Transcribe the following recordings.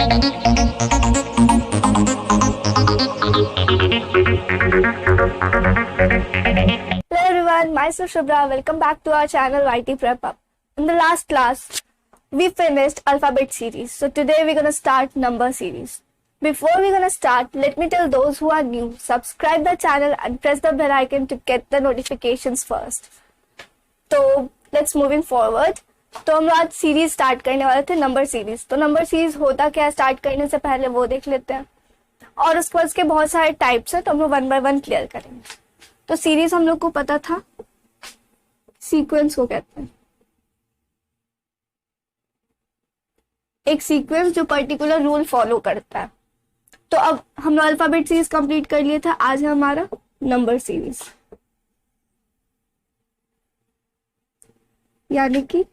Hello everyone, myself Shubhra. Welcome back to our channel YT Prep Up. In the last class, we finished alphabet series. So today we're gonna start number series. Before we're gonna start, let me tell those who are new, subscribe the channel and press the bell icon to get the notifications first. तो let's moving forward. तो हम आज series start करने वाले थे number series. तो number series होता क्या है, स्टार्ट करने से पहले वो देख लेते हैं. और उसके बाद उसके बहुत सारे टाइप्स है, तो हम लोग 1 by 1 क्लियर करेंगे. तो सीरीज हम लोग को पता था, सीक्वेंस को कहते हैं. एक सीक्वेंस जो पर्टिकुलर रूल फॉलो करता है. तो अब हम लोग अल्फाबेट सीरीज कंप्लीट कर लिए था. आज है हमारा नंबर सीरीज, यानी कि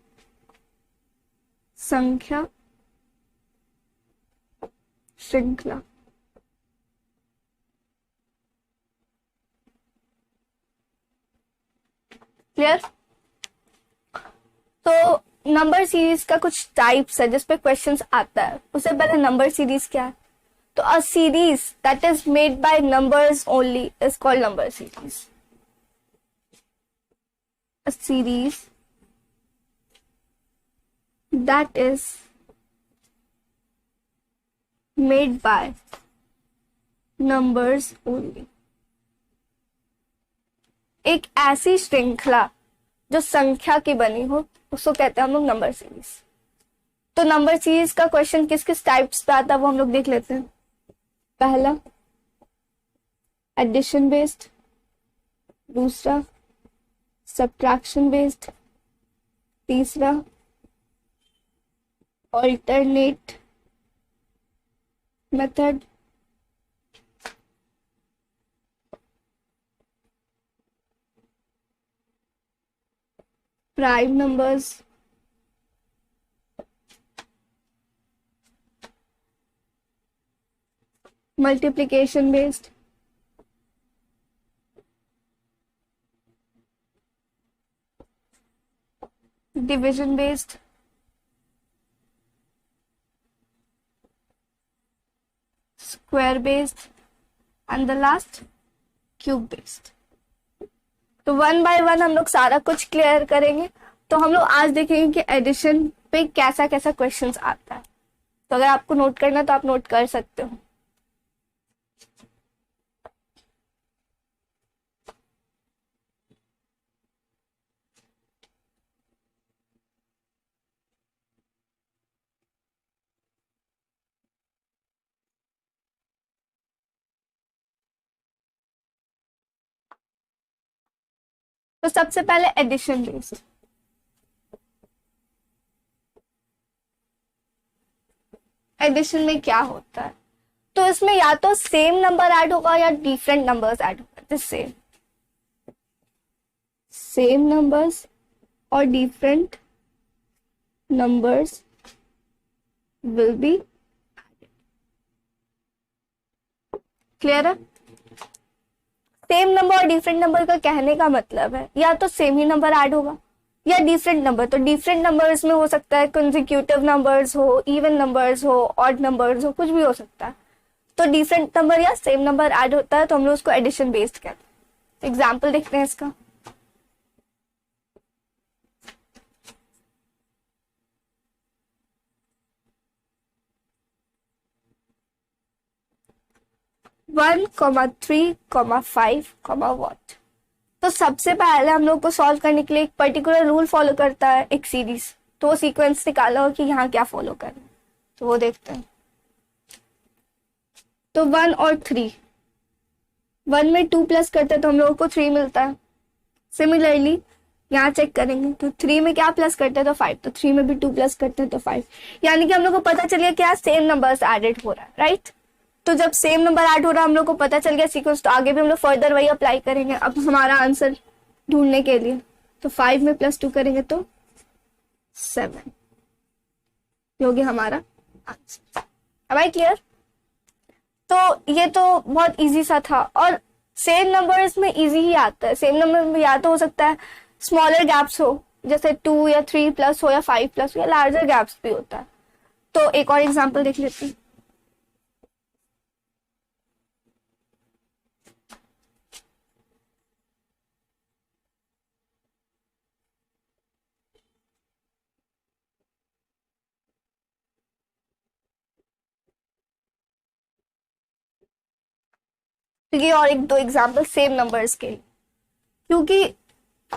संख्या श्रृंखला. क्लियर? तो नंबर सीरीज का कुछ टाइप्स है जिसपे क्वेश्चंस आता है. उससे पहले नंबर सीरीज क्या है? तो a series that is made by numbers only is called number series. A series that is made by numbers only. एक ऐसी श्रृंखला जो संख्या की बनी हो उसको कहते हैं हम लोग नंबर सीरीज. तो नंबर सीरीज का क्वेश्चन किस किस टाइप्स पे आता है वो हम लोग देख लेते हैं. पहला एडिशन बेस्ड, दूसरा सब्ट्रैक्शन बेस्ड, तीसरा alternate method, prime numbers, multiplication based, division based, square based and the last cube based. तो 1 by 1 हम लोग सारा कुछ क्लियर करेंगे. तो हम लोग आज देखेंगे कि एडिशन पे कैसा कैसा क्वेश्चंस आता है. तो अगर आपको नोट करना तो आप नोट कर सकते हो. तो सबसे पहले एडिशन बेस्ड. एडिशन में क्या होता है? तो इसमें या तो सेम नंबर ऐड होगा या डिफरेंट नंबर्स ऐड होगा. जिससे सेम नंबर्स और different numbers will be. Clear है? सेम नंबर और डिफरेंट नंबर का कहने का मतलब है या तो सेम ही नंबर ऐड होगा या डिफरेंट नंबर. तो डिफरेंट नंबर्स में हो सकता है कंसेक्यूटिव नंबर्स हो, इवन नंबर्स हो, ऑड नंबर्स हो, कुछ भी हो सकता है. तो डिफरेंट नंबर या सेम नंबर ऐड होता है तो हम लोग उसको एडिशन बेस्ड कहते हैं. एग्जाम्पल देखते हैं इसका. One, 3, 5, what. तो सबसे पहले हम लोग को सॉल्व करने के लिए एक पर्टिकुलर रूल फॉलो करता है एक सीरीज. तो वो सीक्वेंस निकाला हो कि यहाँ क्या फॉलो करना. तो वो देखते हैं. तो 1 और 3, 1 में 2 प्लस करते हैं तो हम लोगों को 3 मिलता है. सिमिलरली यहाँ चेक करेंगे तो 3 में क्या प्लस करते हैं तो 5. तो 3 में भी 2 प्लस करते हैं तो 5. यानी कि हम लोग को पता चल गया क्या सेम नंबर्स एडेड हो रहा है. राइट? तो जब सेम नंबर ऐड हो रहा है हम लोग को पता चल गया सीक्वेंस. तो आगे भी हम लोग फर्दर वही अप्लाई करेंगे अब हमारा आंसर ढूंढने के लिए. तो 5 में +2 करेंगे तो 7, ये हो गया हमारा आंसर. अब आई क्लियर? तो ये तो बहुत इजी सा था. और सेम नंबर्स में इजी ही आता है. सेम नंबर में या तो हो सकता है स्मॉलर गैप्स हो, जैसे 2 या 3 प्लस हो या 5 प्लस हो, या लार्जर गैप्स भी होता है. तो एक और एग्जांपल देख लेते हैं। तो ये और एक दो एग्जांपल सेम नंबर्स के, क्योंकि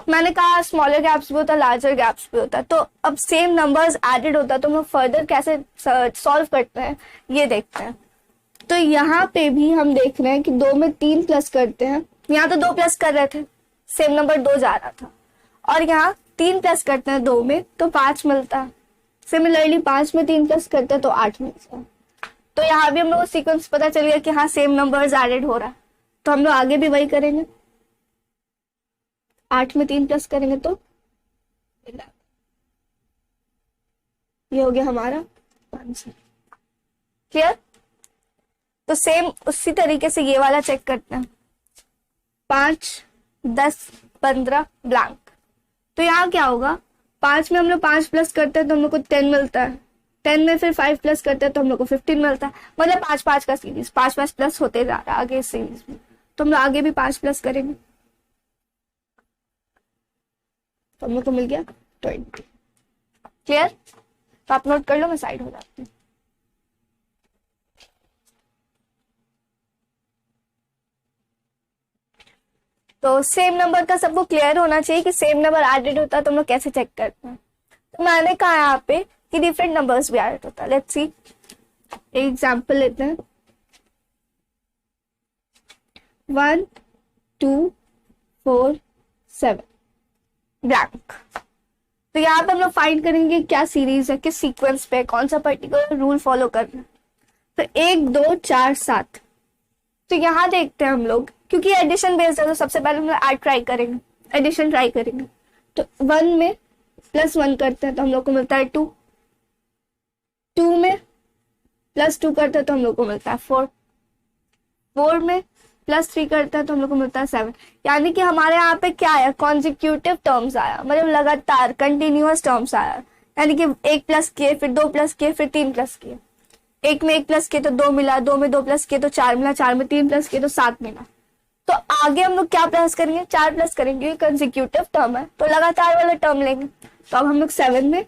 मैंने कहा स्मॉलर गैप्स भी होता है, लार्जर गैप्स भी होता है, तो अब सेम नंबर्स एडेड होता है तो हम लोग फर्दर कैसे सॉल्व करते हैं ये देखते हैं। तो यहाँ पे भी हम देख रहे हैं कि 2 में 3 प्लस करते हैं, यहाँ तो 2 प्लस कर रहे थे, सेम नंबर 2 जा रहा था, और यहाँ 3 प्लस करते हैं 2 में तो 5 मिलता है। सिमिलरली 5 में 3 प्लस करते हैं तो 8 मिलता है। तो यहाँ भी हम लोग को सीक्वेंस पता चल गया कि हाँ सेम नंबर्स एडेड हो रहा है, तो हम लोग आगे भी वही करेंगे। 8 में 3 प्लस करेंगे तो 11, ये हो गया हमारा आंसर। क्लियर? तो सेम उसी तरीके से ये वाला चेक करते हैं। 5, 10, 15 ब्लैंक। तो यहाँ क्या होगा, 5 में हम लोग 5 प्लस करते हैं तो हम लोग को 10 मिलता है, 10 में फिर 5 प्लस करते हैं तो हम लोग को 15 मिलता है। मतलब 5-5 का सीरीज, 5-5 प्लस होते जा रहा है आगे इस सीरीज में, तो हम लोग आगे भी 5 प्लस करेंगे तो हम लोग को मिल गया 20। क्लियर? तो आप नोट कर लो, मैं साइड हो जाती हूँ। तो सेम नंबर का सबको क्लियर होना चाहिए कि सेम नंबर एडेड होता है तो हम लोग कैसे चेक करते हैं। तो मैंने कहा यहाँ पे कि डिफरेंट नंबर्स भी एडेड होता है। लेट्स सी, एग्जांपल लेते हैं। 1, 2, 4, 7 ब्लैंक। तो यहाँ पे हम लोग फाइंड करेंगे क्या सीरीज है, किस सीक्वेंस पे, कौन सा पर्टिकुलर रूल फॉलो करना है। तो 1, 2, 4, 7। तो यहाँ देखते हैं हम लोग, क्योंकि एडिशन बेस्ड है तो सबसे पहले हम लोग ऐड ट्राई करेंगे, एडिशन ट्राई करेंगे। तो 1 में +1 करते हैं तो हम लोग को मिलता है 2, 2 में +2 करते हैं तो हम लोग को मिलता है 4, 4 में +3 करते हैं तो हम लोग को मिलता है 7। यानी कि हमारे यहाँ पे क्या आया, कॉन्जिक्यूटिव टर्म्स आया, मतलब लगातार कंटिन्यूअस टर्म्स आया। यानी कि 1 प्लस किए, फिर 2 प्लस किए, फिर 3 प्लस किए। 1 में 1 प्लस किए तो 2 मिला, 2 में 2 प्लस किए तो 4 मिला, 4 में 3 प्लस किए तो 7 मिला। तो आगे हम लोग क्या प्लस करेंगे, 4 प्लस करेंगे, कंसेक्यूटिव टर्म है तो लगातार वाला टर्म लेंगे। तो अब हम लोग 7 में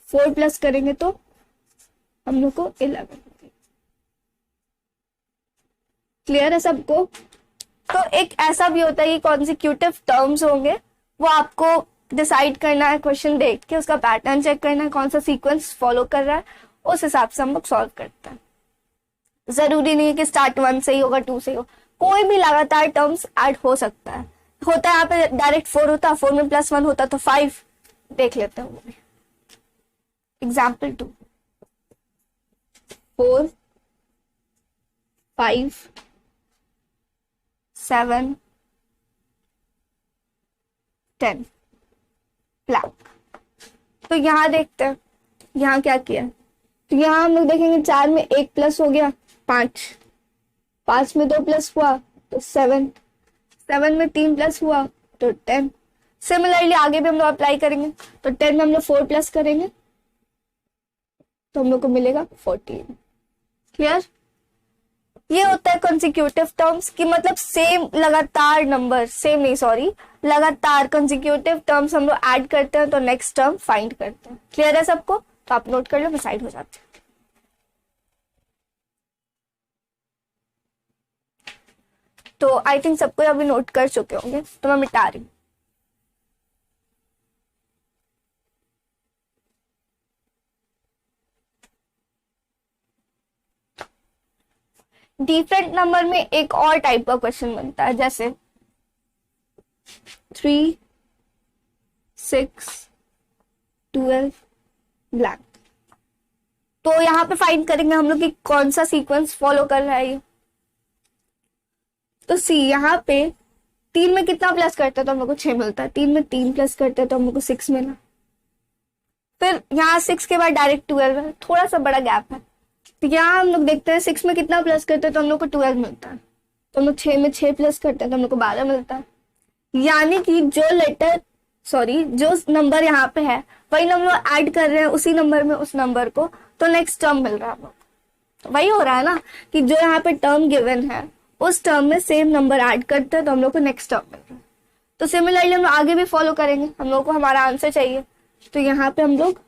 4 प्लस करेंगे तो हम लोग को 11। क्लियर है सबको? तो एक ऐसा भी होता है कि कॉन्सिक्यूटिव टर्म्स होंगे, वो आपको डिसाइड करना है क्वेश्चन देख के, उसका पैटर्न चेक करना है, कौन सा सीक्वेंस फॉलो कर रहा है, उस हिसाब से हम लोग सॉल्व करते हैं। जरूरी नहीं है कि स्टार्ट 1 से ही होगा, 2 से ही होगा, कोई भी लगातार टर्म्स ऐड हो सकता है। होता है यहाँ पे डायरेक्ट 4 होता, 4 में +1 होता तो 5। देख लेते हैं वो भी। Example 2, 4, 5, 7, 10 blank. तो यहाँ देखते हैं यहाँ क्या किया। तो यहाँ हम लोग देखेंगे 4 में 1 प्लस हो गया 5, 5 में 2 प्लस हुआ तो 7, 7 में 3 प्लस हुआ तो 10। सिमिलरली आगे भी हम लोग अप्लाई करेंगे। तो 10 में हम लोग 4 प्लस करेंगे तो हम लोग को मिलेगा 14। क्लियर? ये होता है कॉन्सिक्यूटिव टर्म्स की, मतलब सेम लगातार नंबर, सेम नहीं सॉरी, लगातार कॉन्सिक्यूटिव टर्म्स हम लोग ऐड करते हैं तो नेक्स्ट टर्म फाइंड करते हैं। क्लियर है सबको? तो आप नोट कर लो, मैं साइड हो जाती हूँ। तो आई थिंक सबको अभी नोट कर चुके होंगे, तो मैं मिटा रही हूँ। डिफरेंट नंबर में एक और टाइप का क्वेश्चन बनता है, जैसे 3, 6, 12 ब्लैंक। तो यहाँ पे फाइंड करेंगे हम लोग कि कौन सा सीक्वेंस फॉलो कर रहा है ये। तो सी, यहाँ पे 3 में कितना प्लस करते हैं तो हम लोग को 6 मिलता है, 3 में 3 प्लस करते हैं तो हम लोग को 6 मिला। फिर यहाँ 6 के बाद डायरेक्ट 12 है, थोड़ा सा बड़ा गैप है। तो यहाँ हम लोग देखते हैं 6 में कितना प्लस करते हैं तो हम लोग को 12 मिलता है। तो हम लोग 6 में 6 प्लस करते हैं तो हम लोग को 12 मिलता है। यानी कि जो लेटर सॉरी, जो नंबर यहाँ पे है वही हम लोग ऐड कर रहे हैं उसी नंबर में उस नंबर को, तो नेक्स्ट टर्म मिल रहा है हम लोग। तो वही हो रहा है ना कि जो यहाँ पे टर्म गिवन है उस टर्म में सेम नंबर ऐड करते हैं तो हम लोग को नेक्स्ट टर्म मिल रहा है। तो सिमिलरली हम लोग आगे भी फॉलो करेंगे, हम लोग को हमारा आंसर चाहिए। तो यहाँ पे हम लोग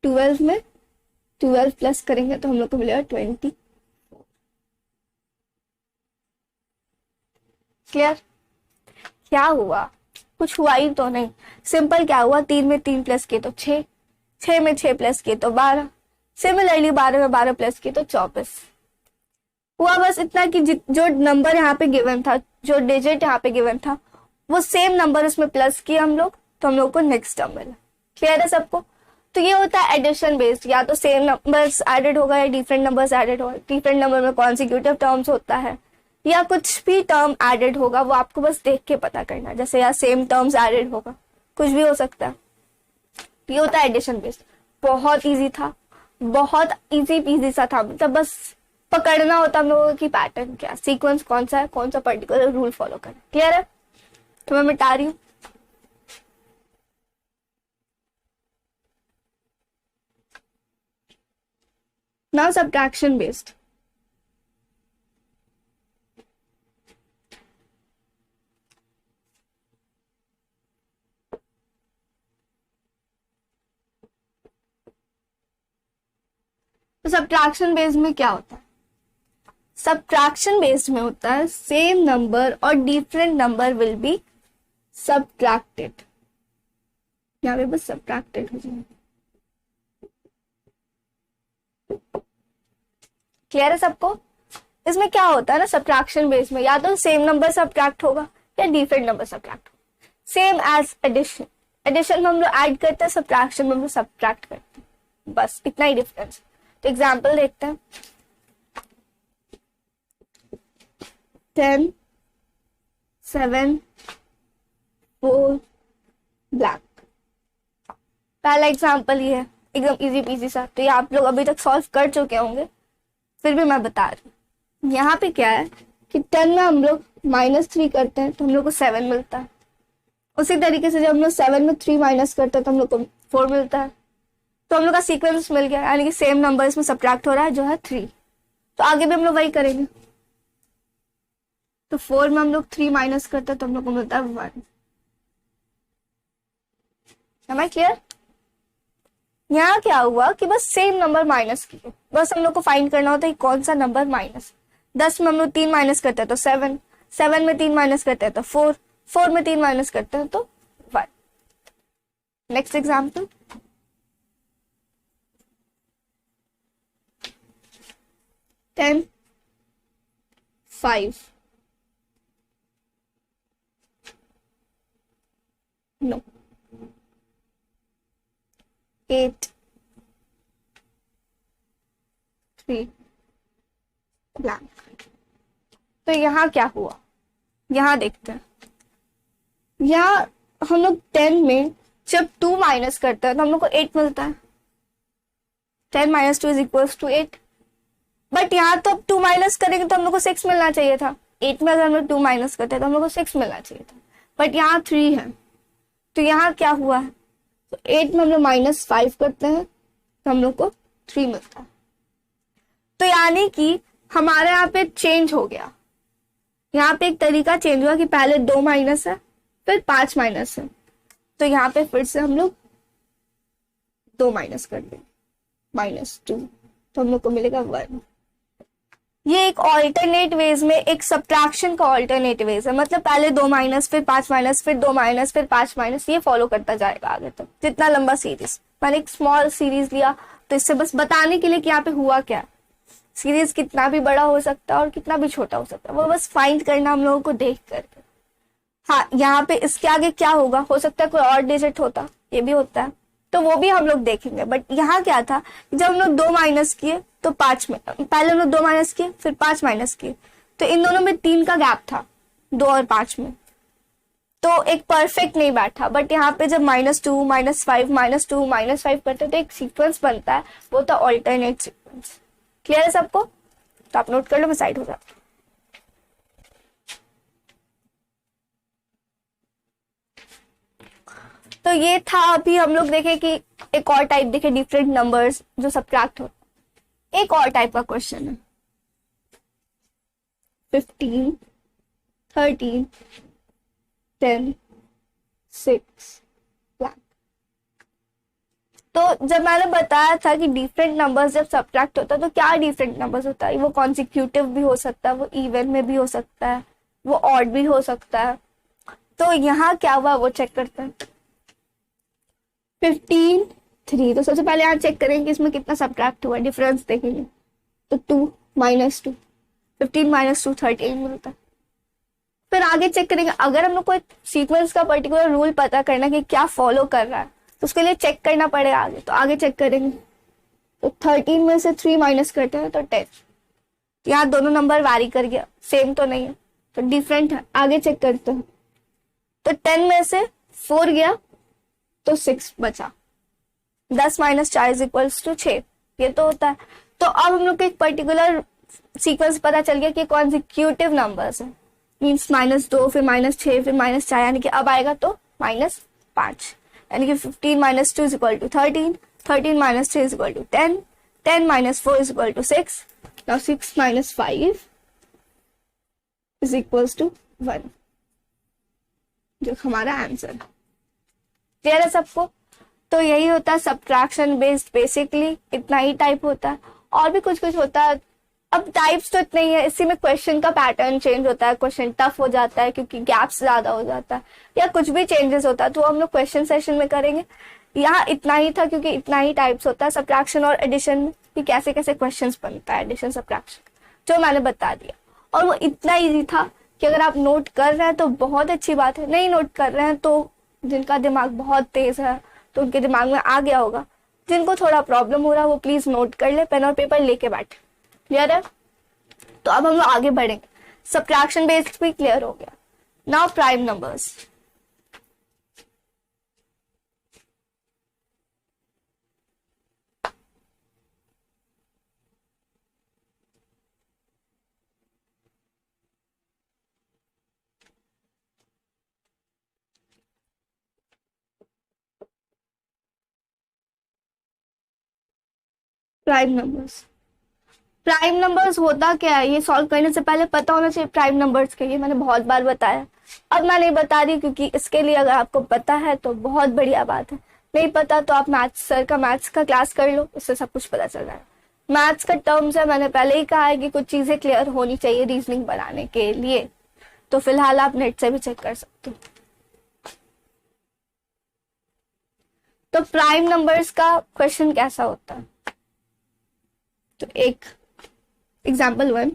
12 में 12 प्लस करेंगे तो हम लोग को मिलेगा 20। क्लियर? क्या हुआ? कुछ हुआ ही तो नहीं, सिंपल क्या हुआ, 3 में 3 प्लस किए तो 6, 6 में 6 प्लस किए तो 12, सिमिलरली 12 में 12 प्लस किए तो 24 हुआ। बस इतना कि जो नंबर यहाँ पे गिवन था, जो डिजिट यहाँ पे गिवन था, वो सेम नंबर उसमें प्लस किए हम लोग, तो हम लोग को नेक्स्ट टर्म मिला। क्लियर है सबको? तो ये होता है एडिशन बेस्ड, या तो सेम नंबर्स एडेड होगा या डिफरेंट नंबर्स एडेड होगा। डिफरेंट नंबर में कॉन्सिक्यूटिव टर्म्स होता है या कुछ भी टर्म एडेड होगा, वो आपको बस देख के पता करना है। जैसे यहाँ सेम टर्म्स एडेड होगा, कुछ भी हो सकता है। ये होता है एडिशन बेस्ड। बहुत इजी था, बहुत इजी पीजी सा था, मतलब बस पकड़ना होता हम लोगों की पैटर्न क्या, सीक्वेंस कौन सा है, कौन सा पर्टिकुलर रूल फॉलो करना। क्लियर है? तो मैं मिटा रही हूँ। Now subtraction based. तो सब्ट्रैक्शन बेस्ड में क्या होता है? सब्ट्रैक्शन बेस्ड में होता है सेम नंबर और different number will be subtracted. यहाँ पे बस सब्ट्रैक्टेड हो जाएगा। क्लियर है सबको? इसमें क्या होता है ना, सब्ट्रैक्शन बेस्ड में या तो सेम नंबर सब्ट्रैक्ट होगा या डिफरेंट नंबर सब्ट्रैक्ट होगा। सेम एज एडिशन, एडिशन में हम लोग ऐड करते हैं, सब्ट्रैक्शन में हम लोग सब्ट्रैक्ट करते हैं, बस इतना ही डिफरेंस। तो एग्जाम्पल देखते हैं। 10 7 4 ब्लैक। पहला एग्जाम्पल ये है, एकदम इजी पीजी सा। तो ये आप लोग अभी तक सॉल्व कर चुके होंगे, फिर भी मैं बता रही हूँ। यहाँ पे क्या है कि 10 में हम लोग -3 करते हैं तो हम लोग को 7 मिलता है। उसी तरीके से जब हम लोग 7 में 3 माइनस करते हैं तो हम लोग को 4 मिलता है। तो हम लोग का सीक्वेंस मिल गया, यानी कि सेम नंबर इसमें सब्ट्रैक्ट हो रहा है जो है 3। तो आगे भी हम लोग वही करेंगे। तो 4 में हम लोग 3 माइनस करते हैं तो हम लोग को मिलता है 1। Am I clear? यहाँ क्या हुआ कि बस सेम नंबर माइनस किए, बस हम लोग को फाइंड करना होता है कौन सा नंबर माइनस। 10 में हम लोग 3 माइनस करते हैं तो 7, 7 में 3 माइनस करते हैं तो 4, 4 में 3 माइनस करते हैं तो 1। Next example. 10 5 no 8 3 blank. तो यहाँ क्या हुआ, यहाँ देखते हैं। यहाँ हम लोग 10 में जब 2 माइनस करते हैं तो हम लोग को 8 मिलता है। 10 - 2 = 8। बट यहाँ तो अब 2 माइनस करेंगे तो हम लोग को 6 मिलना चाहिए था। 8 में अगर हम लोग 2 माइनस करते हैं तो हम लोग को 6 मिलना चाहिए था, बट यहाँ 3 है। तो यहाँ क्या हुआ है, तो 8 में हम लोग -5 करते हैं तो हम लोग को 3 मिलता है। तो यानी कि हमारे यहाँ पे चेंज हो गया, यहाँ पे एक तरीका चेंज हुआ कि पहले 2 माइनस है फिर 5 माइनस है। तो यहाँ पे फिर से हम लोग 2 माइनस कर देंगे, -2, तो हम लोग को मिलेगा 1। ये एक ऑल्टरनेट वेज में, एक सब्ट्रैक्शन का ऑल्टरनेट वेज है। मतलब पहले 2 माइनस फिर 5 माइनस फिर 2 माइनस फिर 5 माइनस, ये फॉलो करता जाएगा आगे तक जितना लंबा सीरीज। मैंने एक स्मॉल सीरीज लिया तो इससे बस बताने के लिए कि यहाँ पे हुआ क्या। सीरीज कितना भी बड़ा हो सकता है और कितना भी छोटा हो सकता है, वो बस फाइंड करना हम लोगों को देख करके। हाँ, यहाँ पे इसके आगे क्या होगा, हो सकता है कोई और डिजिट होता, ये भी होता है, तो वो भी हम लोग देखेंगे। बट यहाँ क्या था, जब हम लोग 2 माइनस किए तो 5 में, पहले हम लोग 2 माइनस किए फिर 5 माइनस किए, तो इन दोनों में 3 का गैप था, 2 और 5 में, तो एक परफेक्ट नहीं बैठा। बट यहाँ पे जब -2 -5 -2 -5 करते तो एक सीक्वेंस बनता है, वो था ऑल्टरनेट सीक्वेंस। क्लियर है सबको? तो आप नोट कर लो, मैं साइड हो जाता हूँ। तो ये था। अभी हम लोग देखें कि एक और टाइप देखे, डिफरेंट नंबर्स जो सब्ट्रैक्ट हो। एक और टाइप का क्वेश्चन है 15, 13, 10, 6 ब्लैंक। तो जब मैंने बताया था कि डिफरेंट नंबर्स जब सब्ट्रैक्ट होता है तो क्या डिफरेंट नंबर्स होता है, वो कॉन्सिक्यूटिव भी हो सकता है, वो इवन में भी हो सकता है, वो ऑड भी हो सकता है। तो यहाँ क्या हुआ वो चेक करते हैं। 15, 3, तो सबसे पहले यहाँ चेक करेंगे कि इसमें कितना सब्ट्रैक्ट हुआ, डिफरेंस देखेंगे। तो 2 - 2, 15 - 2 13 मिलता है। फिर आगे चेक करेंगे, अगर हम लोग को सीक्वेंस का पर्टिकुलर रूल पता करना कि क्या फॉलो कर रहा है तो उसके लिए चेक करना पड़ेगा आगे। तो आगे चेक करेंगे, तो 13 में से 3 माइनस करते हैं तो 10। यहाँ दोनों नंबर वैरी कर गया, सेम तो नहीं है, तो डिफरेंट है। आगे चेक करते हैं, तो 10 में से 4 गया तो 6 बचा। 10 - 4 = 6, ये तो होता है। तो अब हम लोग को एक पर्टिकुलर सीक्वेंस पता चल गया कि कॉन्सिक्यूटिव नंबर्स है, मीन्स -2 फिर -6 फिर -4, यानी कि अब आएगा तो -5, यानी कि 15 - 2 = 13, 13 - 3 = 10, 10 - 4 = 6, now 6 - 5 = 1, जो हमारा आंसर है। क्लियर है सबको? तो यही होता है सब्ट्रैक्शन बेस्ड, बेसिकली इतना ही टाइप होता है। और भी कुछ कुछ होता है। अब टाइप्स तो इतने ही है, इसी में क्वेश्चन का पैटर्न चेंज होता है, क्वेश्चन टफ हो जाता है क्योंकि गैप्स ज्यादा हो जाता है, या कुछ भी चेंजेस होता है तो हम लोग क्वेश्चन सेशन में करेंगे। यहाँ इतना ही था क्योंकि इतना ही टाइप्स होता है सब्ट्रैक्शन और एडिशन में, कि कैसे कैसे क्वेश्चन बनता है एडिशन सब्ट्रैक्शन, जो मैंने बता दिया। और वो इतना ईजी था कि अगर आप नोट कर रहे हैं तो बहुत अच्छी बात है, नहीं नोट कर रहे हैं तो जिनका दिमाग बहुत तेज है तो उनके दिमाग में आ गया होगा, जिनको थोड़ा प्रॉब्लम हो रहा है वो प्लीज नोट कर ले, पेन और पेपर लेके बैठे। क्लियर है? तो अब हम लोग आगे बढ़ेंगे। सब्ट्रैक्शन बेस्ड भी क्लियर हो गया। Now prime numbers. Prime numbers, prime numbers होता क्या है, ये सॉल्व करने से पहले पता होना चाहिए प्राइम नंबर्स के। ये मैंने बहुत बार बताया, अब मैं नहीं बता रही क्योंकि इसके लिए अगर आपको पता है तो बहुत बढ़िया बात है, नहीं पता तो आप मैथ्स सर का मैथ्स का क्लास कर लो, उससे सब कुछ पता चल रहा है। मैथ्स का टर्म्स है, मैंने पहले ही कहा है कि कुछ चीजें क्लियर होनी चाहिए रीजनिंग बनाने के लिए, तो फिलहाल आप नेट से भी चेक कर सकते हो। तो प्राइम नंबर्स का क्वेश्चन कैसा होता है, तो एक एग्जाम्पल 1,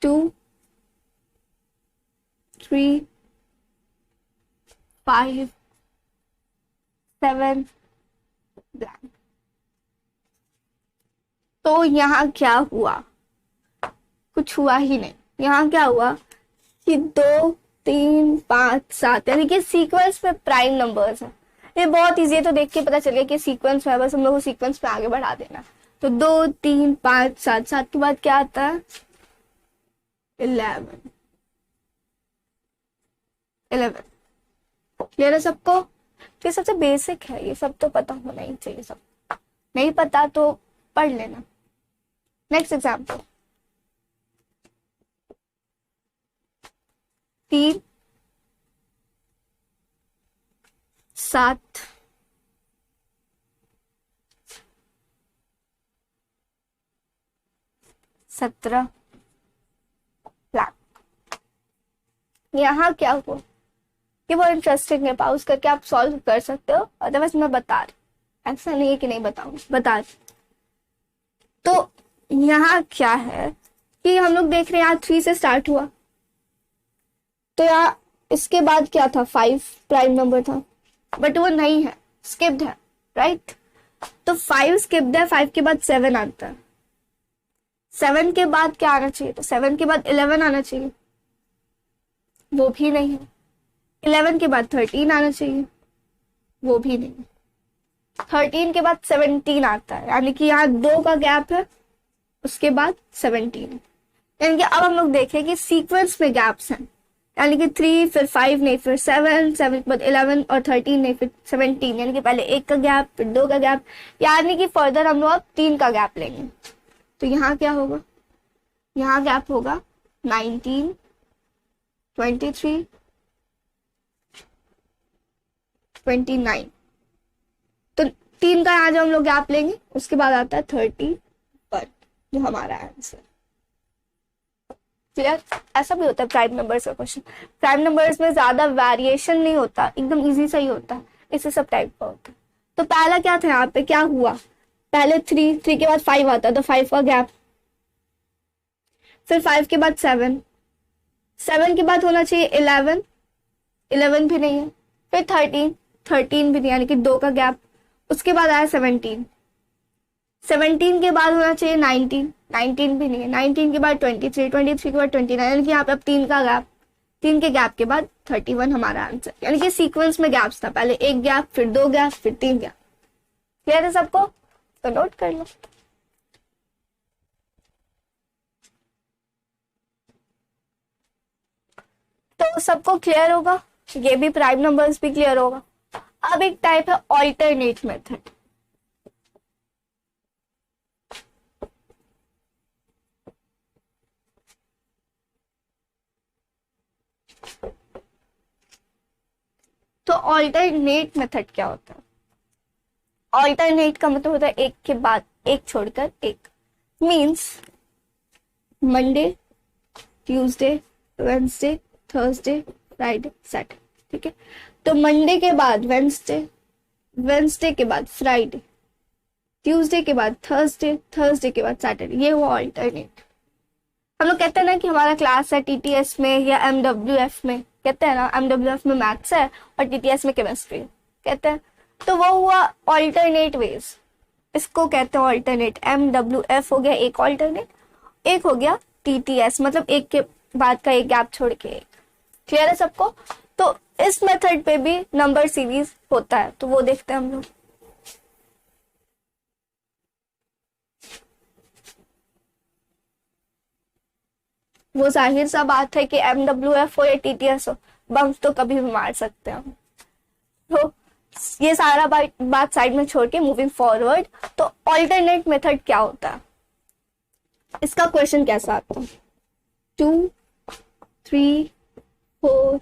2, 3, 5, 7 ब्लैंक। तो यहाँ क्या हुआ, कुछ हुआ ही नहीं। यहाँ क्या हुआ कि 2, 3, 5, 7, यानी कि सीक्वेंस में प्राइम नंबर्स है। ये बहुत इजी है, तो देख के पता चल गया कि सीक्वेंस में, बस हम लोग को सीक्वेंस में आगे बढ़ा देना। तो 2, 3, 5, 7, 7 के बाद क्या आता है 11, 11। क्लियर है सबको? तो ये सबसे बेसिक है, ये सब तो पता होना ही चाहिए, सब नहीं पता तो पढ़ लेना। Next example, 3, 7, 17 blank. यहाँ क्या हुआ कि वो इंटरेस्टिंग है, पाउज करके आप सॉल्व कर सकते हो, अदरवाइज मैं बता रही, ऐसा नहीं है कि नहीं बताऊंगी, बता रही। तो यहाँ क्या है कि हम लोग देख रहे हैं यहाँ 3 से स्टार्ट हुआ, तो यहाँ इसके बाद क्या था 5 प्राइम नंबर था, बट वो नहीं है, स्किप्ड है, राइट? तो 5 स्किप्ड है, 5 के बाद 7 आता है, 7 के बाद क्या आना चाहिए, तो 7 के बाद 11 आना चाहिए, वो भी नहीं है। 11 के बाद 13 आना चाहिए, वो भी नहीं है। 13 के बाद 17 आता है, यानी कि यहाँ 2 का गैप है, उसके बाद 17। यानी कि अब हम लोग देखें कि सीक्वेंस में गैप्स हैं, यानी कि 3 फिर 5 नहीं फिर 7 7 के बाद 11 और 13 नहीं फिर 17, यानी कि पहले 1 का गैप फिर 2 का गैप, यानी कि फर्दर हम लोग अब 3 का गैप लेंगे। तो यहाँ क्या होगा, यहाँ गैप होगा 19 23 29। तो 3 का यहाँ जो हम लोग गैप लेंगे उसके बाद आता है 31 जो हमारा आंसर। क्लियर? ऐसा भी होता है प्राइम नंबर्स का क्वेश्चन, प्राइम नंबर्स में ज्यादा वेरिएशन नहीं होता, एकदम इजी सा ही होता है, इसे सब टाइप का होता है। तो पहला क्या था यहाँ पे, क्या हुआ, पहले 3 के बाद 5 आता तो 5 का गैप, फिर 5 के बाद 7 के बाद होना चाहिए 11 भी नहीं है, फिर 13 भी नहीं, यानी कि 2 का गैप, उसके बाद आया 17 के बाद होना चाहिए 19 भी नहीं है, 19 के बाद 23 के बाद 29, यानी कि यहाँ पे अब 3 का गैप, 3 के गैप के बाद 31 हमारा आंसर। यानी कि सीक्वेंस में गैप्स था, पहले 1 गैप फिर 2 गैप फिर 3 गैप। क्लियर है सबको? तो नोट कर लो। तो सबको क्लियर होगा, ये भी प्राइम नंबर्स भी क्लियर होगा। अब एक टाइप है ऑल्टरनेट मेथड। तो ऑल्टरनेट मेथड क्या होता है? ऑल्टरनेट का मतलब होता है एक के बाद एक छोड़कर एक, means Monday Tuesday Wednesday Thursday Friday Saturday, ठीक है। तो मंडे के बाद वेंसडे, वेंसडे के बाद फ्राइडे, ट्यूसडे के बाद थर्सडे, थर्सडे के बाद सैटरडे, ये हुआ ऑल्टरनेट। हम लोग कहते हैं ना कि हमारा क्लास है टीटीएस में या एमडब्ल्यूएफ में, कहते हैं ना एमडब्ल्यूएफ में मैथ्स है और टीटीएस में केमिस्ट्री कहते हैं, तो वो हुआ ऑल्टरनेट वेज, इसको कहते हैं ऑल्टरनेट। एमडब्ल्यूएफ हो गया एक ऑल्टरनेट, एक हो गया टीटीएस, मतलब एक के बाद का एक गैप छोड़ के एक। क्लियर है सबको? तो इस मेथड पे भी नंबर सीरीज होता है, तो वो देखते हैं हम लोग। वो जाहिर सा बात है कि एमडब्ल्यूएफ हो या टीटीएस हो, बम्प तो कभी भी मार सकते हैं हम। तो ये सारा बात साइड में छोड़ के मूविंग फॉरवर्ड, तो ऑल्टरनेट मेथड क्या होता है, इसका क्वेश्चन कैसा आता है, 2 3 4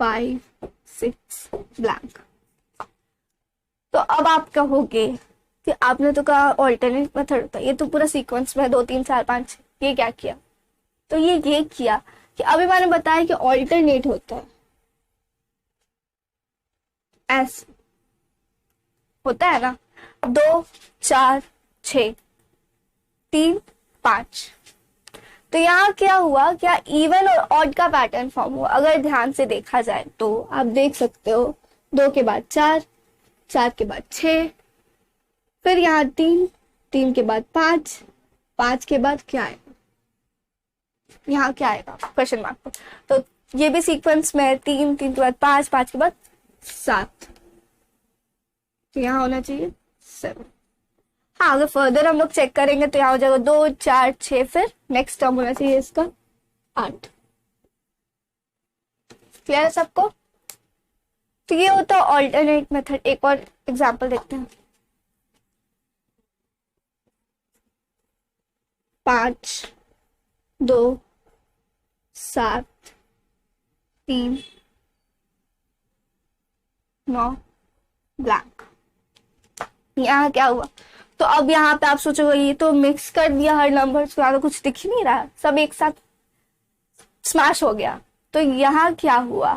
5 6 ब्लैंक। तो अब आप कहोगे कि आपने तो कहा ऑल्टरनेट मेथड होता है, ये तो पूरा सीक्वेंस में 2 3 4 5 ये क्या किया? तो ये किया कि अभी मैंने बताया कि ऑल्टरनेट होता है ऐसे होता है ना, 2 4 6 3 5। तो यहाँ क्या हुआ, क्या इवन और ऑड का पैटर्न फॉर्म हुआ? अगर ध्यान से देखा जाए तो आप देख सकते हो 2 के बाद 4, 4 के बाद 6, फिर यहाँ 3, 3 के बाद 5, 5 के बाद क्या आएगा, यहाँ क्या आएगा क्वेश्चन मार्क। तो ये भी सीक्वेंस में है, 3 3 के बाद 5, 5 के बाद 7, तो यहाँ होना चाहिए 7। हाँ, अगर फर्दर हम लोग चेक करेंगे तो यहाँ हो जाएगा 2 4 6, फिर नेक्स्ट टर्म होना चाहिए इसका 8। क्लियर है सबको? तो ये होता है ऑल्टरनेट मेथड। एक और एग्जांपल देखते हैं, 5 2 7 3 9 ब्लैंक। यहाँ क्या हुआ? तो अब यहाँ पे आप सोचोगे ये तो मिक्स कर दिया हर नंबर, तो कुछ दिख ही नहीं रहा, सब एक साथ स्मैश हो गया। तो यहाँ क्या हुआ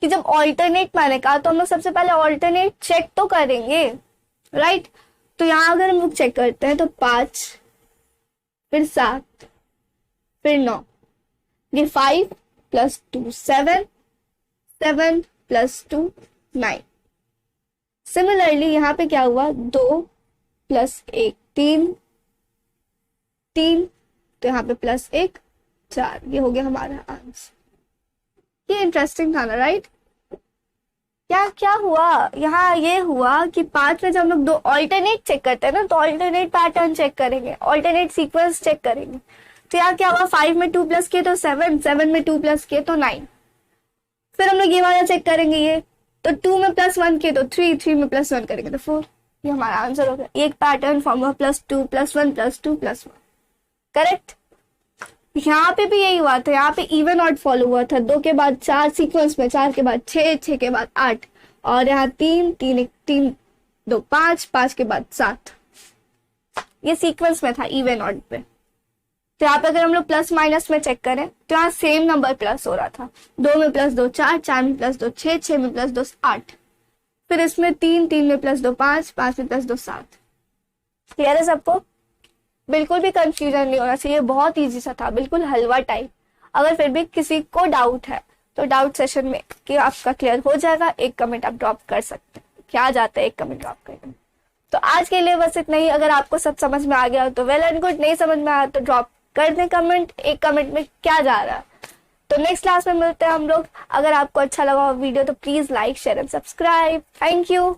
कि जब ऑल्टरनेट मैंने कहा तो हम लोग सबसे पहले ऑल्टरनेट चेक तो करेंगे, राइट? तो यहाँ अगर हम लोग चेक करते हैं तो 5 फिर 7 फिर 9, ये 5 + 2 7, 7 + 2 9। सिमिलरली यहाँ पे क्या हुआ, 2 + 1 3, 3, तो यहाँ पे +1 4, ये हो गया हमारा आंसर। ये इंटरेस्टिंग था ना, राइट? क्या हुआ यहाँ, ये हुआ कि 5 में जब हम लोग 2 ऑल्टरनेट चेक करते हैं ना, तो ऑल्टरनेट पैटर्न चेक करेंगे, ऑल्टरनेट सीक्वेंस चेक करेंगे। तो यहाँ क्या हुआ, 5 में 2 प्लस किए तो 7, 7 में 2 प्लस किए तो 9। फिर हम लोग ये वाला चेक करेंगे, ये तो 2 में प्लस 1 किए तो 3, 3 में प्लस 1 करेंगे तो 4। ये हमारा आंसर हो गया। एक पैटर्न फॉर्म हुआ, +2 +1 +2 +1, करेक्ट। यहाँ पे भी यही हुआ था, यहाँ पे इवन ऑड फॉलो हुआ था, 2 के बाद 4 सीक्वेंस में, 4 के बाद 6, 6 के बाद 8, और यहाँ 3 3 1 3 2 5, 5 के बाद 7, ये सीक्वेंस में था इवन ऑड पे। तो यहाँ पे अगर हम लोग प्लस माइनस में चेक करें तो यहाँ सेम नंबर प्लस हो रहा था, 2 में +2 4, 4 में +2 6, 6 में +2 8, फिर इसमें 3, 3 में +2 5, 5 में +2 7। क्लियर है सबको? बिल्कुल भी कंफ्यूजन नहीं होना चाहिए, बहुत इजी सा था, बिल्कुल हलवा टाइप। अगर फिर भी किसी को डाउट है तो डाउट सेशन में कि आपका क्लियर हो जाएगा, एक कमेंट आप ड्रॉप कर सकते हैं, क्या जाता है एक कमेंट ड्रॉप करके। तो आज के लिए बस इतना ही। अगर आपको सब समझ में आ गया तो वेल एंड गुड, नहीं समझ में आया तो ड्रॉप कर दें कमेंट, एक कमेंट में क्या जा रहा है। तो नेक्स्ट क्लास में मिलते हैं हम लोग। अगर आपको अच्छा लगा वीडियो तो please like share and subscribe. Thank you.